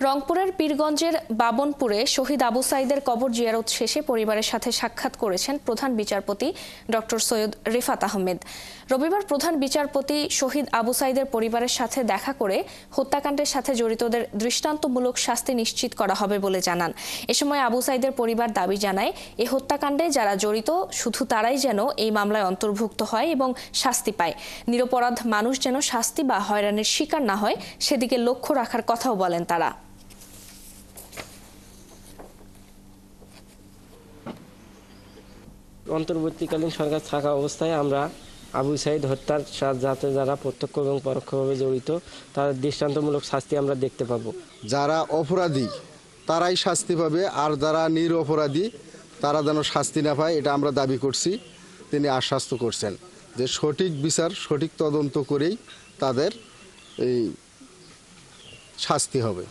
রংপুরের পীরগঞ্জের বাবনপুরে শহীদ আবু সাঈদের কবর জিয়ারত শেষে পরিবারের সাথে সাক্ষাৎ করেছেন প্রধান বিচারপতি ডক্টর সৈয়দ রিফাত আহমেদ। রবিবার প্রধান বিচারপতি শহীদ আবু সাঈদের পরিবারের সাথে দেখা করে হত্যাকাণ্ডের সাথে জড়িতদের দৃষ্টান্তমূলক শাস্তি নিশ্চিত করা হবে বলে জানান। এ সময় আবু সাঈদের পরিবার দাবি জানায়, এই হত্যাকাণ্ডে যারা জড়িত শুধু তারাই যেন এই মামলায় অন্তর্ভুক্ত হয় এবং শাস্তি পায়। নিরপরাধ মানুষ যেন শাস্তি বা হয়রানির শিকার না হয় সেদিকে লক্ষ্য রাখার কথাও বলেন তারা। অন্তর্বর্তীকালীন সরকার থাকা অবস্থায় আমরা আবু সাঈদ হত্যার সাথে যারা প্রত্যক্ষ এবং পরোক্ষভাবে জড়িত তার দৃষ্টান্তমূলক শাস্তি আমরা দেখতে পাবো। যারা অপরাধী তারাই শাস্তি পাবে, আর যারা নিরপরাধী তারা যেন শাস্তি না পায় এটা আমরা দাবি করছি। তিনি আশ্বস্ত করছেন যে সঠিক বিচার সঠিক তদন্ত করেই তাদের এই শাস্তি হবে।